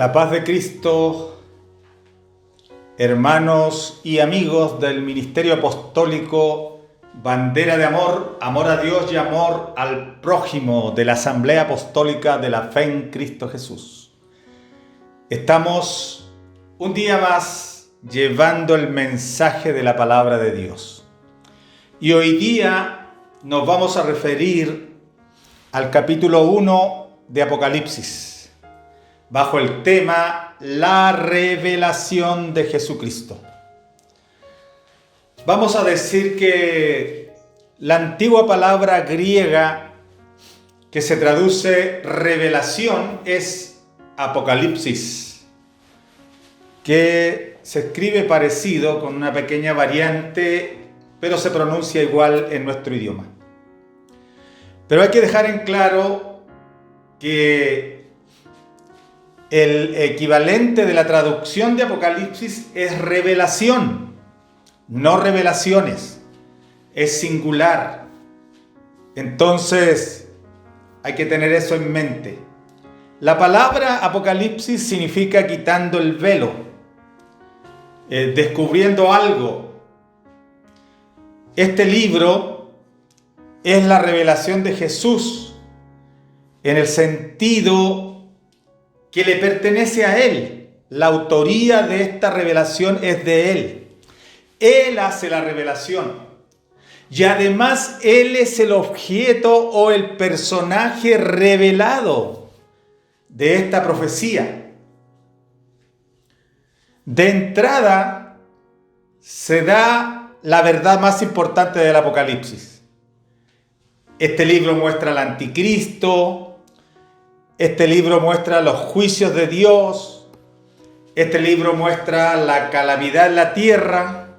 La paz de Cristo, hermanos y amigos del Ministerio Apostólico Bandera de Amor, amor a Dios y amor al prójimo de la Asamblea Apostólica de la Fe en Cristo Jesús. Estamos un día más llevando el mensaje de la palabra de Dios. Y hoy día nos vamos a referir al capítulo 1 de Apocalipsis, bajo el tema La revelación de Jesucristo. Vamos a decir que la antigua palabra griega que se traduce revelación es Apocalipsis, que se escribe parecido con una pequeña variante, pero se pronuncia igual en nuestro idioma. Pero hay que dejar en claro que el equivalente de la traducción de Apocalipsis es revelación, no revelaciones, es singular. Entonces, hay que tener eso en mente. La palabra Apocalipsis significa quitando el velo, descubriendo algo. Este libro es la revelación de Jesús en el sentido que le pertenece a Él. La autoría de esta revelación es de Él. Él hace la revelación. Y además Él es el objeto o el personaje revelado de esta profecía. De entrada se da la verdad más importante del Apocalipsis. Este libro muestra al anticristo. Este libro muestra los juicios de Dios. Este libro muestra la calamidad en la tierra,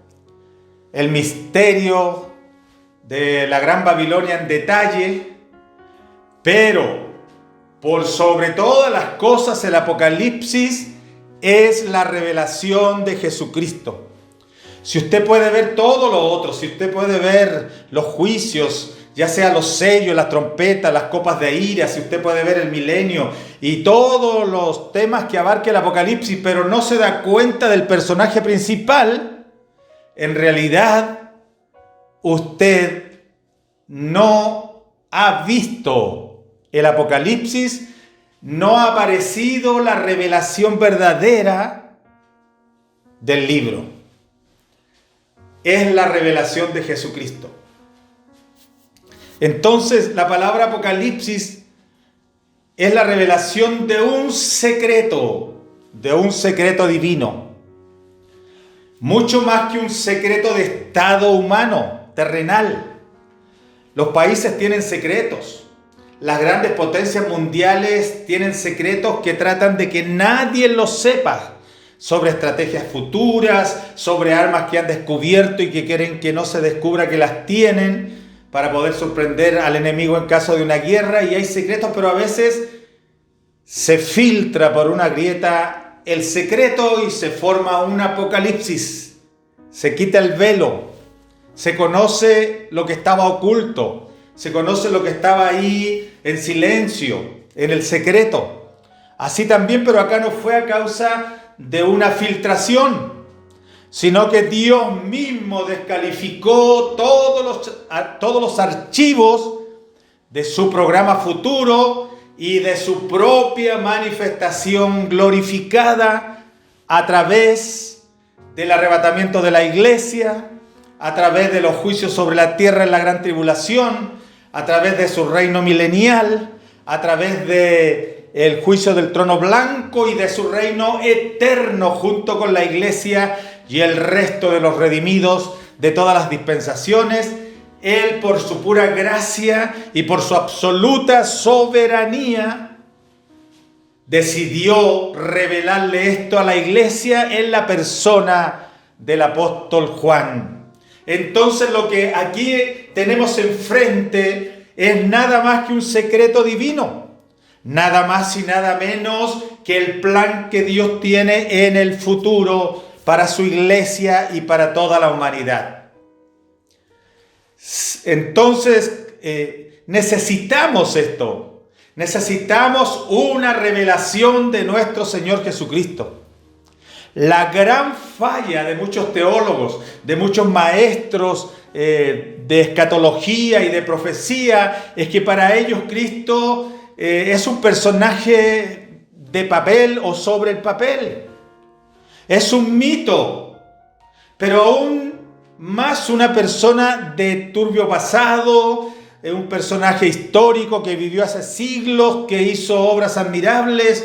el misterio de la Gran Babilonia en detalle. Pero, por sobre todas las cosas, el Apocalipsis es la revelación de Jesucristo. Si usted puede ver todo lo otro, si usted puede ver los juicios, ya sea los sellos, las trompetas, las copas de ira, si usted puede ver el milenio y todos los temas que abarca el Apocalipsis, pero no se da cuenta del personaje principal, en realidad usted no ha visto el Apocalipsis, no ha aparecido la revelación verdadera del libro. Es la revelación de Jesucristo. Entonces, la palabra Apocalipsis es la revelación de un secreto divino. Mucho más que un secreto de estado humano, terrenal. Los países tienen secretos. Las grandes potencias mundiales tienen secretos que tratan de que nadie los sepa. Sobre estrategias futuras, sobre armas que han descubierto y que quieren que no se descubra que las tienen, para poder sorprender al enemigo en caso de una guerra. Y hay secretos, pero a veces se filtra por una grieta el secreto y se forma un apocalipsis. Se quita el velo, se conoce lo que estaba oculto, se conoce lo que estaba ahí en silencio, en el secreto. Así también, pero acá no fue a causa de una filtración, sino que Dios mismo descalificó todos los archivos de su programa futuro y de su propia manifestación glorificada a través del arrebatamiento de la iglesia, a través de los juicios sobre la tierra en la gran tribulación, a través de su reino milenial, a través de el juicio del trono blanco y de su reino eterno junto con la iglesia y el resto de los redimidos de todas las dispensaciones. Él, por su pura gracia y por su absoluta soberanía, decidió revelarle esto a la iglesia en la persona del apóstol Juan. Entonces, lo que aquí tenemos enfrente es nada más que un secreto divino, nada más y nada menos que el plan que Dios tiene en el futuro para su iglesia y para toda la humanidad. Entonces, necesitamos esto. Necesitamos una revelación de nuestro Señor Jesucristo. La gran falla de muchos teólogos, de muchos maestros de escatología y de profecía, es que para ellos Cristo es un personaje de papel o sobre el papel. Es un mito, pero aún más una persona de turbio pasado, un personaje histórico que vivió hace siglos, que hizo obras admirables,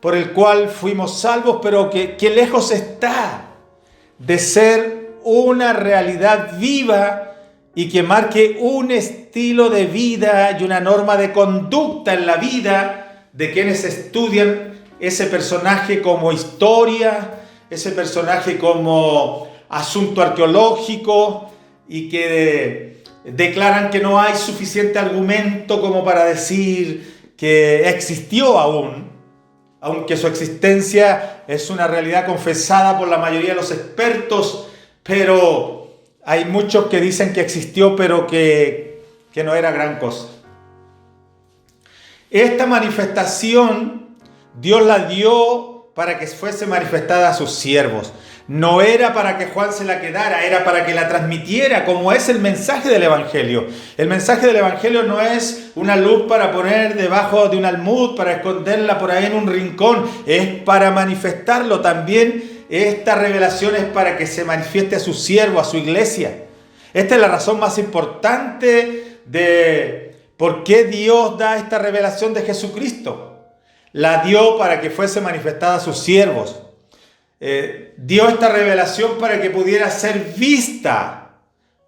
por el cual fuimos salvos, pero que lejos está de ser una realidad viva y que marque un estilo de vida y una norma de conducta en la vida de quienes estudian ese personaje como historia, ese personaje como asunto arqueológico, y que declaran que no hay suficiente argumento como para decir que existió aunque su existencia es una realidad confesada por la mayoría de los expertos, pero hay muchos que dicen que existió, pero que no era gran cosa. Esta manifestación Dios la dio para que fuese manifestada a sus siervos. No era para que Juan se la quedara, era para que la transmitiera, como es el mensaje del Evangelio. El mensaje del Evangelio no es una luz para poner debajo de un almud, para esconderla por ahí en un rincón, es para manifestarlo. También esta revelación es para que se manifieste a su siervo, a su iglesia. Esta es la razón más importante de por qué Dios da esta revelación de Jesucristo. La dio para que fuese manifestada a sus siervos. Dio esta revelación para que pudiera ser vista,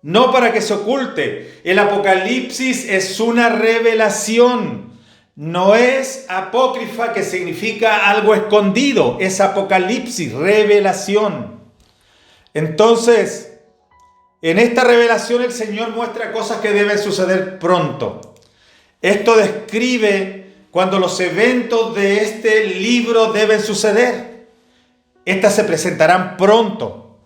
no para que se oculte. El Apocalipsis es una revelación, no es apócrifa, que significa algo escondido, es Apocalipsis, revelación. Entonces, en esta revelación el Señor muestra cosas que deben suceder pronto. Esto describe cuando los eventos de este libro deben suceder. Estas se presentarán pronto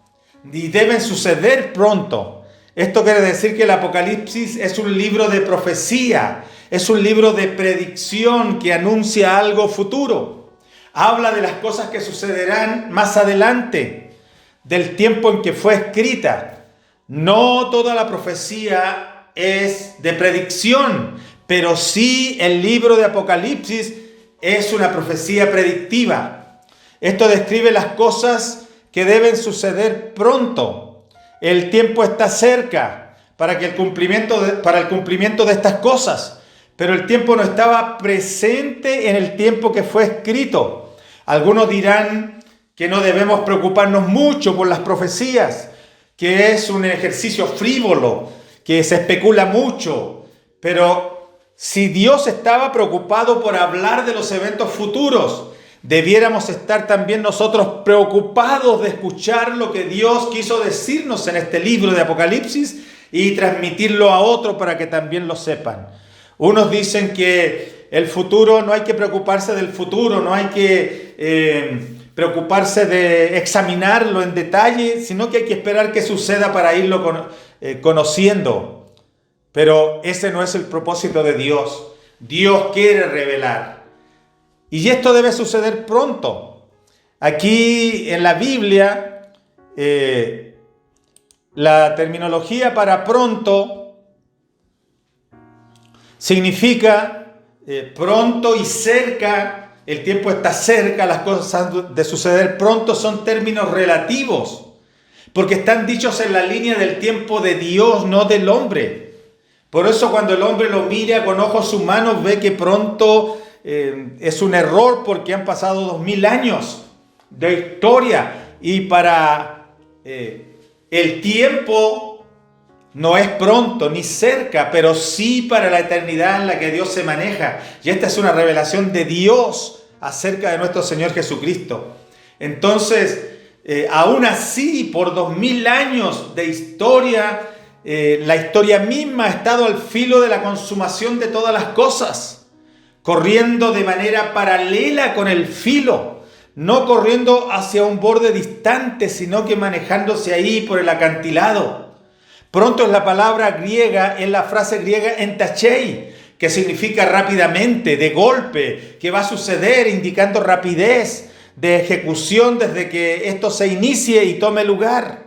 y deben suceder pronto. Esto quiere decir que el Apocalipsis es un libro de profecía, es un libro de predicción que anuncia algo futuro. Habla de las cosas que sucederán más adelante, del tiempo en que fue escrita. No toda la profecía es de predicción, pero sí el libro de Apocalipsis es una profecía predictiva. Esto describe las cosas que deben suceder pronto. El tiempo está cerca para el cumplimiento de estas cosas, pero el tiempo no estaba presente en el tiempo que fue escrito. Algunos dirán que no debemos preocuparnos mucho por las profecías, que es un ejercicio frívolo, que se especula mucho, pero si Dios estaba preocupado por hablar de los eventos futuros, debiéramos estar también nosotros preocupados de escuchar lo que Dios quiso decirnos en este libro de Apocalipsis y transmitirlo a otros para que también lo sepan. Unos dicen que el futuro, no hay que preocuparse del futuro, no hay que preocuparse de examinarlo en detalle, sino que hay que esperar que suceda para irlo conociendo. Pero ese no es el propósito de Dios. Dios quiere revelar. Y esto debe suceder pronto. Aquí en la Biblia, la terminología para pronto significa pronto y cerca. El tiempo está cerca, las cosas de suceder pronto son términos relativos, porque están dichos en la línea del tiempo de Dios, no del hombre. Por eso cuando el hombre lo mira con ojos humanos ve que pronto es un error, porque han pasado 2000 años de historia y para el tiempo no es pronto ni cerca, pero sí para la eternidad en la que Dios se maneja. Y esta es una revelación de Dios acerca de nuestro Señor Jesucristo. Entonces, aún así, por 2000 años de historia, la historia misma ha estado al filo de la consumación de todas las cosas, corriendo de manera paralela con el filo, no corriendo hacia un borde distante, sino que manejándose ahí por el acantilado. Pronto es la palabra griega, es la frase griega entachei, que significa rápidamente, de golpe, que va a suceder, indicando rapidez de ejecución desde que esto se inicie y tome lugar.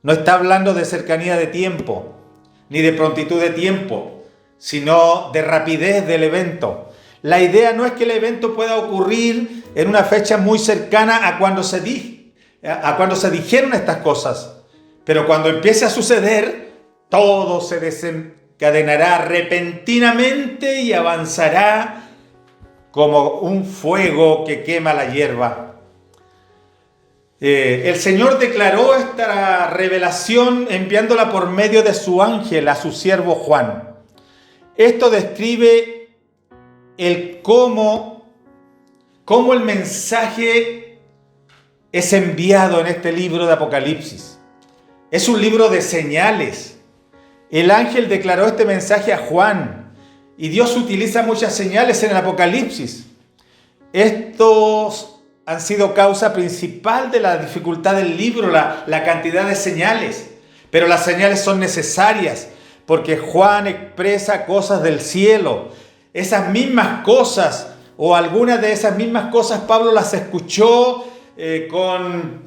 No está hablando de cercanía de tiempo, ni de prontitud de tiempo, sino de rapidez del evento. La idea no es que el evento pueda ocurrir en una fecha muy cercana a cuando se dijeron estas cosas, pero cuando empiece a suceder, todo se desencadenará repentinamente y avanzará como un fuego que quema la hierba. El Señor declaró esta revelación enviándola por medio de su ángel a su siervo Juan. Esto describe el cómo el mensaje es enviado en este libro de Apocalipsis. Es un libro de señales. El ángel declaró este mensaje a Juan y Dios utiliza muchas señales en el Apocalipsis. Estos han sido causa principal de la dificultad del libro, la cantidad de señales. Pero las señales son necesarias porque Juan expresa cosas del cielo. Esas mismas cosas o algunas de esas mismas cosas Pablo las escuchó con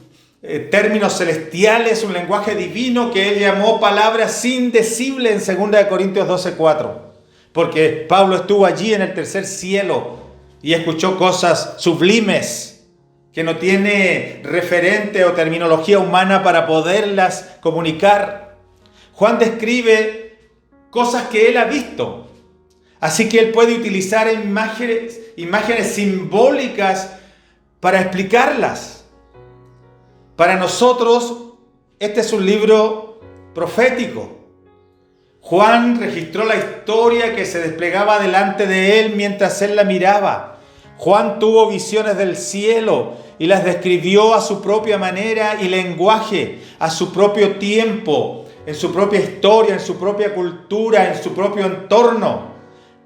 términos celestiales, un lenguaje divino que él llamó palabras indecibles en 2 Corintios 12:4. Porque Pablo estuvo allí en el tercer cielo y escuchó cosas sublimes que no tiene referente o terminología humana para poderlas comunicar. Juan describe cosas que él ha visto. Así que él puede utilizar imágenes simbólicas para explicarlas. Para nosotros, este es un libro profético. Juan registró la historia que se desplegaba delante de él mientras él la miraba. Juan tuvo visiones del cielo y las describió a su propia manera y lenguaje, a su propio tiempo, en su propia historia, en su propia cultura, en su propio entorno.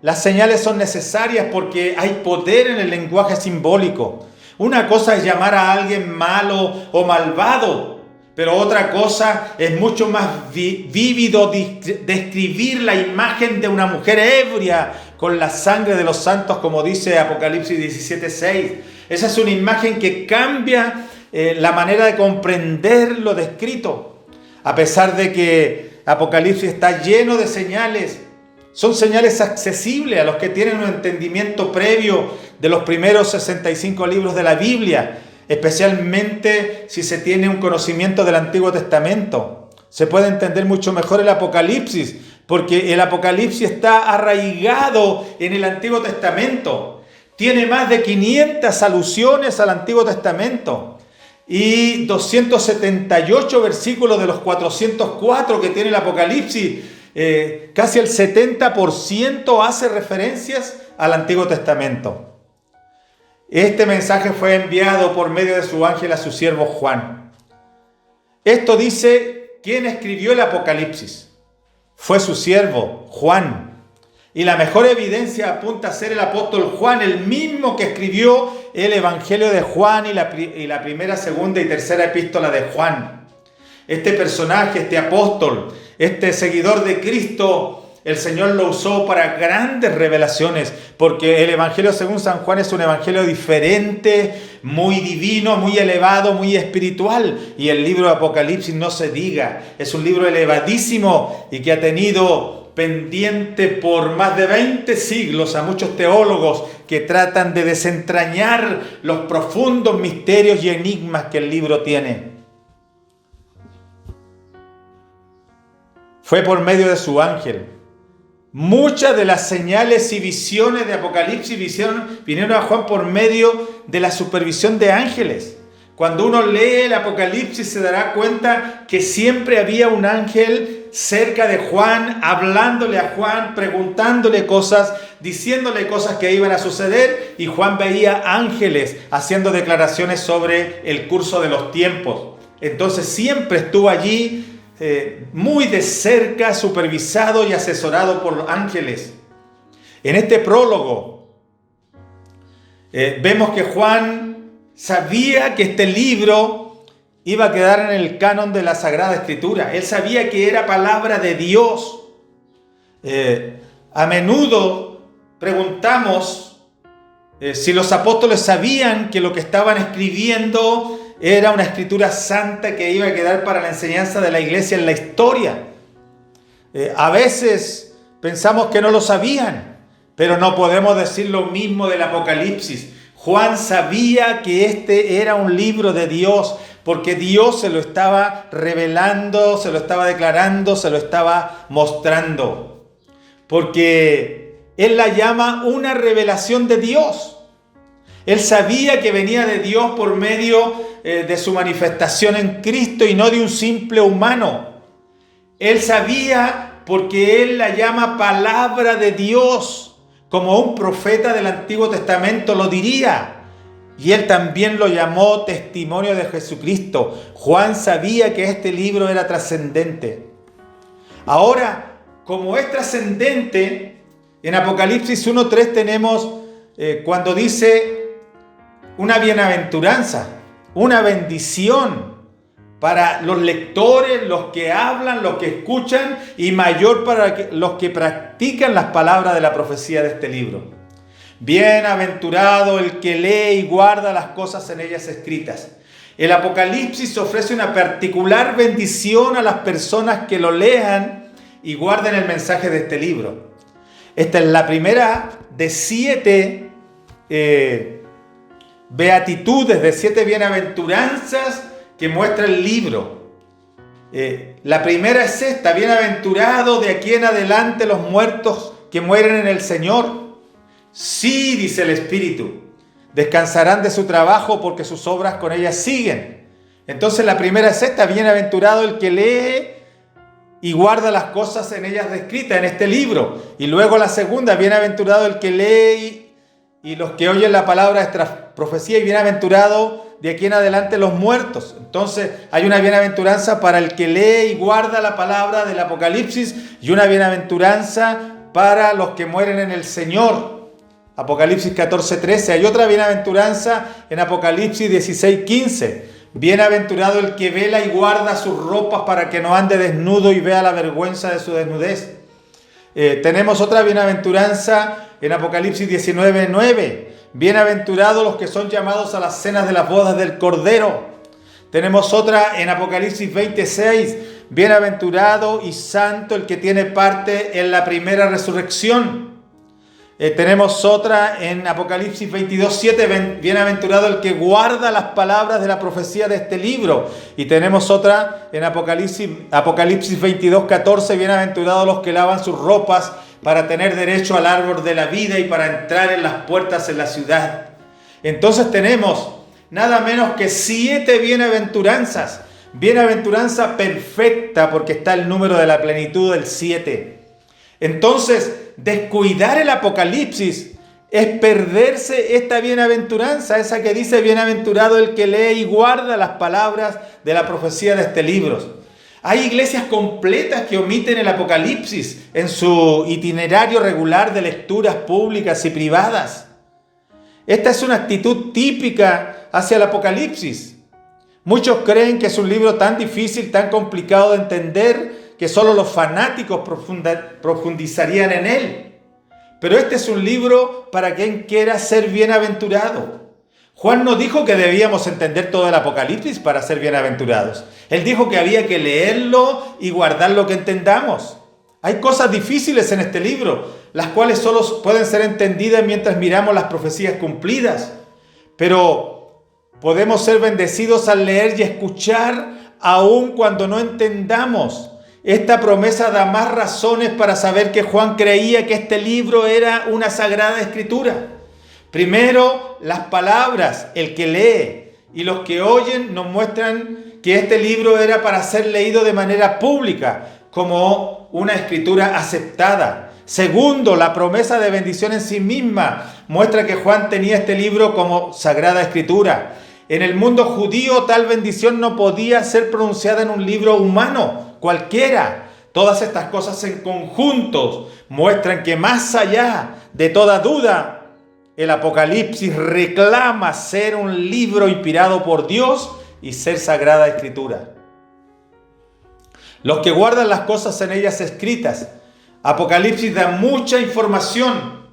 Las señales son necesarias porque hay poder en el lenguaje simbólico. Una cosa es llamar a alguien malo o malvado, pero otra cosa es mucho más vívido describir la imagen de una mujer ebria con la sangre de los santos, como dice Apocalipsis 17:6. Esa es una imagen que cambia la manera de comprender lo descrito. A pesar de que Apocalipsis está lleno de señales, son señales accesibles a los que tienen un entendimiento previo de los primeros 65 libros de la Biblia, especialmente si se tiene un conocimiento del Antiguo Testamento. Se puede entender mucho mejor el Apocalipsis, porque el Apocalipsis está arraigado en el Antiguo Testamento. Tiene más de 500 alusiones al Antiguo Testamento y 278 versículos de los 404 que tiene el Apocalipsis. Casi el 70% hace referencias al Antiguo Testamento. Este mensaje fue enviado por medio de su ángel a su siervo Juan. Esto dice quién escribió el Apocalipsis. Fue su siervo Juan. Y la mejor evidencia apunta a ser el apóstol Juan, el mismo que escribió el Evangelio de Juan y la primera, segunda y tercera epístola de Juan. Este personaje, este apóstol, este seguidor de Cristo, el Señor lo usó para grandes revelaciones, porque el Evangelio según San Juan es un evangelio diferente, muy divino, muy elevado, muy espiritual. Y el libro de Apocalipsis no se diga, es un libro elevadísimo y que ha tenido pendiente por más de 20 siglos a muchos teólogos que tratan de desentrañar los profundos misterios y enigmas que el libro tiene. Fue por medio de su ángel. Muchas de las señales y visiones de Apocalipsis vinieron a Juan por medio de la supervisión de ángeles. Cuando uno lee el Apocalipsis se dará cuenta que siempre había un ángel cerca de Juan, hablándole a Juan, preguntándole cosas, diciéndole cosas que iban a suceder, y Juan veía ángeles haciendo declaraciones sobre el curso de los tiempos. Entonces siempre estuvo allí muy de cerca, supervisado y asesorado por ángeles. En este prólogo vemos que Juan sabía que este libro iba a quedar en el canon de la Sagrada Escritura. Él sabía que era palabra de Dios. A menudo preguntamos si los apóstoles sabían que lo que estaban escribiendo era una escritura santa que iba a quedar para la enseñanza de la iglesia en la historia. A veces pensamos que no lo sabían, pero no podemos decir lo mismo del Apocalipsis. Juan sabía que este era un libro de Dios, porque Dios se lo estaba revelando, se lo estaba declarando, se lo estaba mostrando. Porque Él la llama una revelación de Dios. Él sabía que venía de Dios por medio de su manifestación en Cristo y no de un simple humano. Él sabía porque Él la llama palabra de Dios, como un profeta del Antiguo Testamento lo diría. Y Él también lo llamó testimonio de Jesucristo. Juan sabía que este libro era trascendente. Ahora, como es trascendente, en Apocalipsis 1:3 tenemos cuando dice una bienaventuranza, una bendición para los lectores, los que hablan, los que escuchan y mayor para los que practican las palabras de la profecía de este libro. Bienaventurado el que lee y guarda las cosas en ellas escritas. El Apocalipsis ofrece una particular bendición a las personas que lo lean y guarden el mensaje de este libro. Esta es la primera de 7 beatitudes, de 7 bienaventuranzas que muestra el libro. La primera es esta: bienaventurado de aquí en adelante los muertos que mueren en el Señor. Sí, dice el Espíritu, descansarán de su trabajo porque sus obras con ellas siguen. Entonces la primera es esta: bienaventurado el que lee y guarda las cosas en ellas descritas en este libro. Y luego la segunda: bienaventurado el que lee y los que oyen la palabra de esta profecía, y bienaventurado de aquí en adelante los muertos. Entonces hay una bienaventuranza para el que lee y guarda la palabra del Apocalipsis y una bienaventuranza para los que mueren en el Señor. Apocalipsis 14:13. Hay otra bienaventuranza en Apocalipsis 16:15. Bienaventurado el que vela y guarda sus ropas para que no ande desnudo y vea la vergüenza de su desnudez. Tenemos otra bienaventuranza en Apocalipsis 19:9. Bienaventurados los que son llamados a las cenas de las bodas del Cordero. Tenemos otra en Apocalipsis 20:6. Bienaventurado y santo el que tiene parte en la primera resurrección. Tenemos otra en Apocalipsis 22:7, bienaventurado el que guarda las palabras de la profecía de este libro. Y tenemos otra en Apocalipsis 22:14, bienaventurados los que lavan sus ropas para tener derecho al árbol de la vida y para entrar en las puertas en la ciudad. Entonces tenemos nada menos que 7 bienaventuranzas. Bienaventuranza perfecta, porque está el número de la plenitud del 7. Entonces, descuidar el Apocalipsis es perderse esta bienaventuranza, esa que dice bienaventurado el que lee y guarda las palabras de la profecía de este libro. Hay iglesias completas que omiten el Apocalipsis en su itinerario regular de lecturas públicas y privadas. Esta es una actitud típica hacia el Apocalipsis. Muchos creen que es un libro tan difícil, tan complicado de entender, que solo los fanáticos profundizarían en él. Pero este es un libro para quien quiera ser bienaventurado. Juan no dijo que debíamos entender todo el Apocalipsis para ser bienaventurados. Él dijo que había que leerlo y guardar lo que entendamos. Hay cosas difíciles en este libro, las cuales solo pueden ser entendidas mientras miramos las profecías cumplidas. Pero podemos ser bendecidos al leer y escuchar aun cuando no entendamos. Esta promesa da más razones para saber que Juan creía que este libro era una sagrada escritura. Primero, las palabras, el que lee y los que oyen nos muestran que este libro era para ser leído de manera pública, como una escritura aceptada. Segundo, la promesa de bendición en sí misma muestra que Juan tenía este libro como sagrada escritura. En el mundo judío, tal bendición no podía ser pronunciada en un libro humano cualquiera. Todas estas cosas en conjunto muestran que más allá de toda duda, el Apocalipsis reclama ser un libro inspirado por Dios y ser sagrada escritura. Los que guardan las cosas en ellas escritas. Apocalipsis da mucha información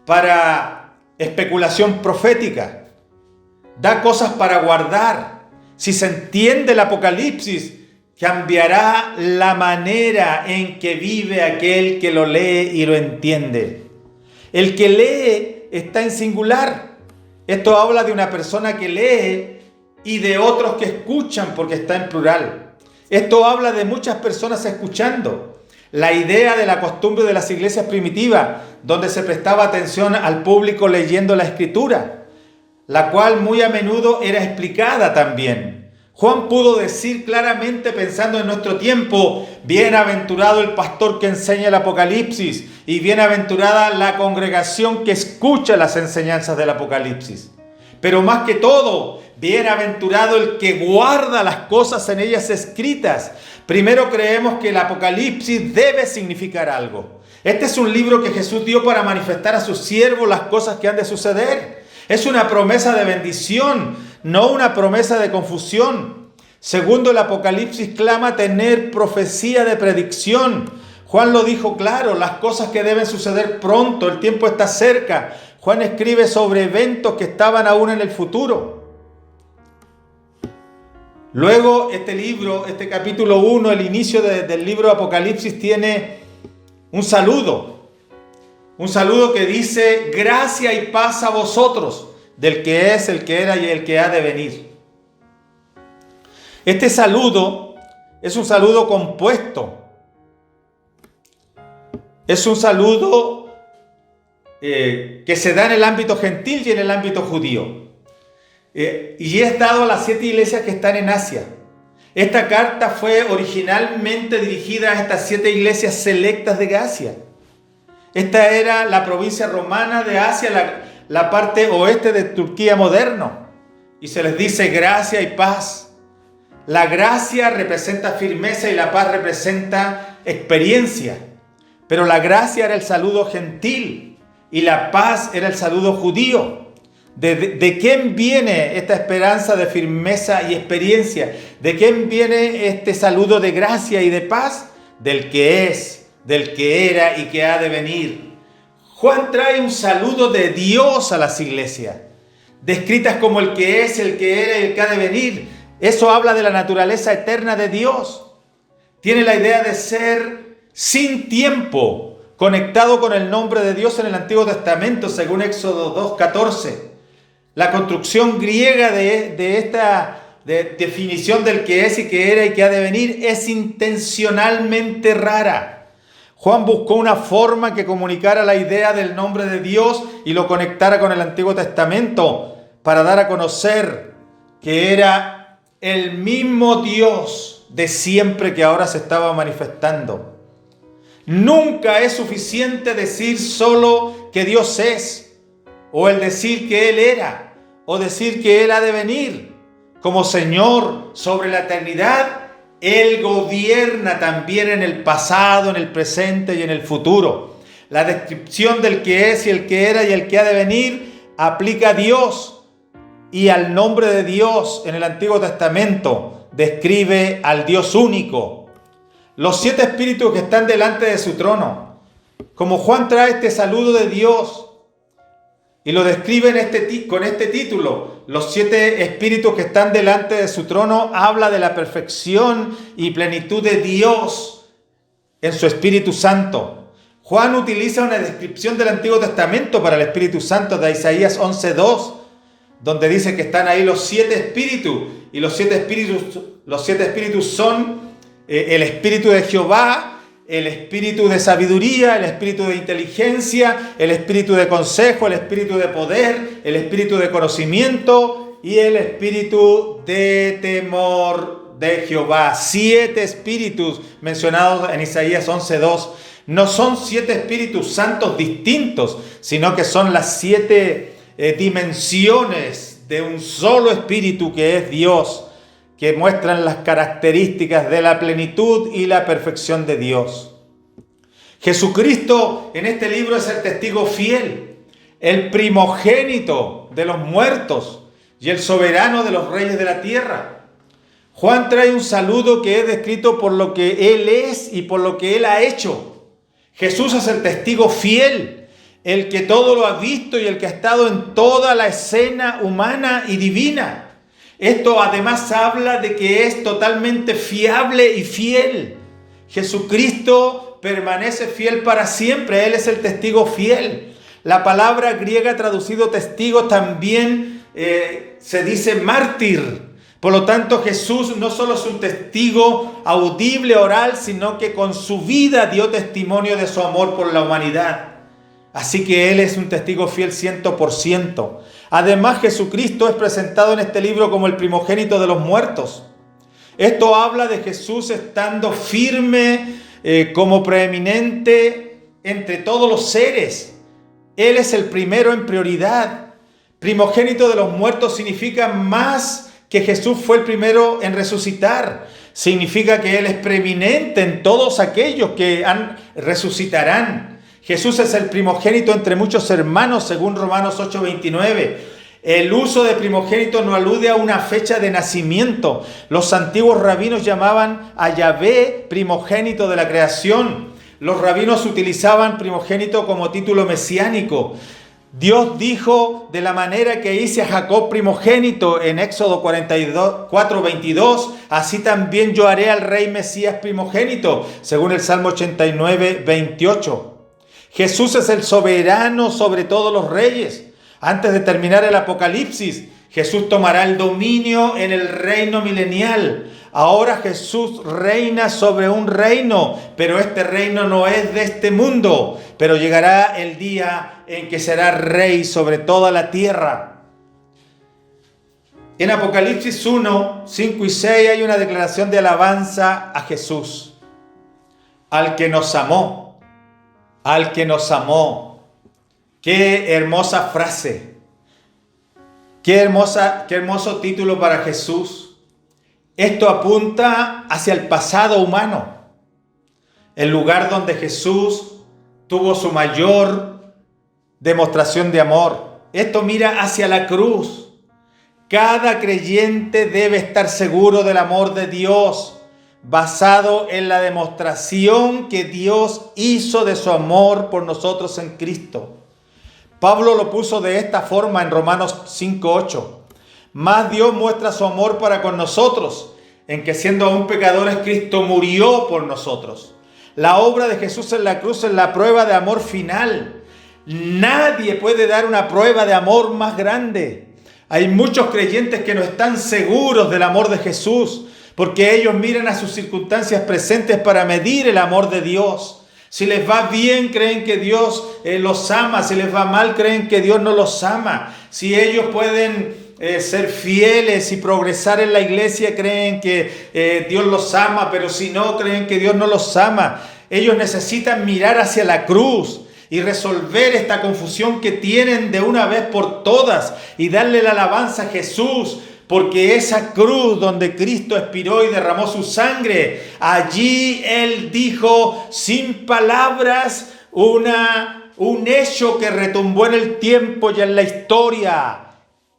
para especulación profética. Da cosas para guardar. Si se entiende el Apocalipsis, cambiará la manera en que vive aquel que lo lee y lo entiende. El que lee está en singular. Esto habla de una persona que lee y de otros que escuchan, porque está en plural. Esto habla de muchas personas escuchando. La idea de la costumbre de las iglesias primitivas, donde se prestaba atención al público leyendo la Escritura, la cual muy a menudo era explicada también. Juan pudo decir claramente, pensando en nuestro tiempo: bienaventurado el pastor que enseña el Apocalipsis y bienaventurada la congregación que escucha las enseñanzas del Apocalipsis. Pero más que todo, bienaventurado el que guarda las cosas en ellas escritas. Primero creemos que el Apocalipsis debe significar algo. Este es un libro que Jesús dio para manifestar a sus siervos las cosas que han de suceder. Es una promesa de bendición, no una promesa de confusión. Segundo, el Apocalipsis clama tener profecía de predicción. Juan lo dijo claro, las cosas que deben suceder pronto, el tiempo está cerca. Juan escribe sobre eventos que estaban aún en el futuro. Luego este libro, este capítulo 1, el inicio del libro de Apocalipsis, tiene un saludo que dice: gracia y paz a vosotros, del que es, el que era y el que ha de venir. Este saludo es un saludo compuesto. Es un saludo que se da en el ámbito gentil y en el ámbito judío. Y es dado a las 7 iglesias que están en Asia. Esta carta fue originalmente dirigida a estas 7 iglesias selectas de Asia. Esta era la provincia romana de Asia, la parte oeste de Turquía moderno. Y se les dice gracia y paz. La gracia representa firmeza y la paz representa experiencia. Pero la gracia era el saludo gentil y la paz era el saludo judío. ¿De quién viene esta esperanza de firmeza y experiencia? ¿De quién viene este saludo de gracia y de paz? Del que es, del que era y que ha de venir. Juan trae un saludo de Dios a las iglesias, descritas como el que es, el que era y el que ha de venir. Eso habla de la naturaleza eterna de Dios. Tiene la idea de ser sin tiempo, conectado con el nombre de Dios en el Antiguo Testamento, según Éxodo 2:14. La construcción griega de esta definición del que es y que era y que ha de venir es intencionalmente rara. Juan buscó una forma que comunicara la idea del nombre de Dios y lo conectara con el Antiguo Testamento para dar a conocer que era el mismo Dios de siempre que ahora se estaba manifestando. Nunca es suficiente decir solo que Dios es, o el decir que Él era, o decir que Él ha de venir. Como Señor sobre la eternidad, Él gobierna también en el pasado, en el presente y en el futuro. La descripción del que es y el que era y el que ha de venir aplica a Dios y al nombre de Dios en el Antiguo Testamento. Describe al Dios único. Los 7 espíritus que están delante de su trono. Como Juan trae este saludo de Dios y lo describe con este título, los 7 espíritus que están delante de su trono, habla de la perfección y plenitud de Dios en su Espíritu Santo. Juan utiliza una descripción del Antiguo Testamento para el Espíritu Santo de Isaías 11:2, donde dice que están ahí los 7 espíritus, y los 7 espíritus son el Espíritu de Jehová, el espíritu de sabiduría, el espíritu de inteligencia, el espíritu de consejo, el espíritu de poder, el espíritu de conocimiento y el espíritu de temor de Jehová. 7 espíritus mencionados en Isaías 11:2. No son 7 espíritus santos distintos, sino que son las 7 dimensiones de un solo espíritu que es Dios, que muestran las características de la plenitud y la perfección de Dios. Jesucristo en este libro es el testigo fiel, el primogénito de los muertos y el soberano de los reyes de la tierra. Juan trae un saludo que es descrito por lo que Él es y por lo que Él ha hecho. Jesús es el testigo fiel, el que todo lo ha visto y el que ha estado en toda la escena humana y divina. Esto además habla de que es totalmente fiable y fiel. Jesucristo permanece fiel para siempre. Él es el testigo fiel. La palabra griega traducido testigo también se dice mártir. Por lo tanto, Jesús no solo es un testigo audible, oral, sino que con su vida dio testimonio de su amor por la humanidad. Así que Él es un testigo fiel 100%. Además, Jesucristo es presentado en este libro como el primogénito de los muertos. Esto habla de Jesús estando firme como preeminente entre todos los seres. Él es el primero en prioridad. Primogénito de los muertos significa más que Jesús fue el primero en resucitar. Significa que Él es preeminente en todos aquellos que resucitarán. Jesús es el primogénito entre muchos hermanos, según Romanos 8:29. El uso de primogénito no alude a una fecha de nacimiento. Los antiguos rabinos llamaban a Yahvé primogénito de la creación. Los rabinos utilizaban primogénito como título mesiánico. Dios dijo de la manera que hice a Jacob primogénito en Éxodo 4:22, así también yo haré al rey Mesías primogénito, según el Salmo 89:28. Jesús es el soberano sobre todos los reyes. Antes de terminar el Apocalipsis, Jesús tomará el dominio en el reino milenial. Ahora Jesús reina sobre un reino, pero este reino no es de este mundo. Pero llegará el día en que será rey sobre toda la tierra. En Apocalipsis 1, 5 y 6 hay una declaración de alabanza a Jesús. Al que nos amó, al que nos amó. Qué hermosa frase. Qué hermoso título para Jesús. Esto apunta hacia el pasado humano, el lugar donde Jesús tuvo su mayor demostración de amor. Esto mira hacia la cruz. Cada creyente debe estar seguro del amor de Dios, basado en la demostración que Dios hizo de su amor por nosotros en Cristo. Pablo lo puso de esta forma en Romanos 5:8. Más Dios muestra su amor para con nosotros, en que siendo aún pecadores, Cristo murió por nosotros. La obra de Jesús en la cruz es la prueba de amor final. Nadie puede dar una prueba de amor más grande. Hay muchos creyentes que no están seguros del amor de Jesús, porque ellos miran a sus circunstancias presentes para medir el amor de Dios. Si les va bien, creen que Dios los ama. Si les va mal, creen que Dios no los ama. Si ellos pueden ser fieles y progresar en la iglesia, creen que Dios los ama, pero si no, creen que Dios no los ama. Ellos necesitan mirar hacia la cruz y resolver esta confusión que tienen de una vez por todas y darle la alabanza a Jesús, porque esa cruz donde Cristo expiró y derramó su sangre, allí Él dijo sin palabras un hecho que retumbó en el tiempo y en la historia.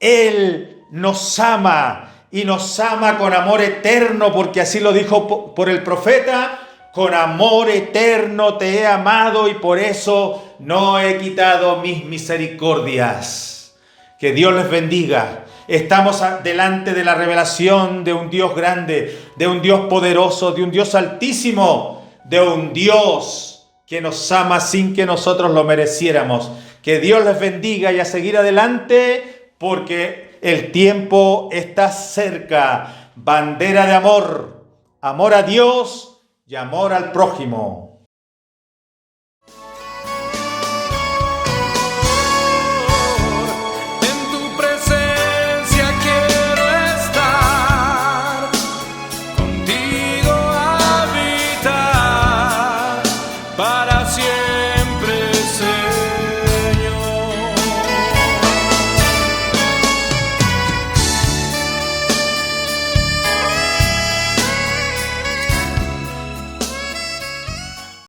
Él nos ama y nos ama con amor eterno, porque así lo dijo por el profeta: con amor eterno te he amado y por eso no he quitado mis misericordias. Que Dios les bendiga. Estamos delante de la revelación de un Dios grande, de un Dios poderoso, de un Dios altísimo, de un Dios que nos ama sin que nosotros lo mereciéramos. Que Dios les bendiga y a seguir adelante, porque el tiempo está cerca. Bandera de amor, amor a Dios y amor al prójimo.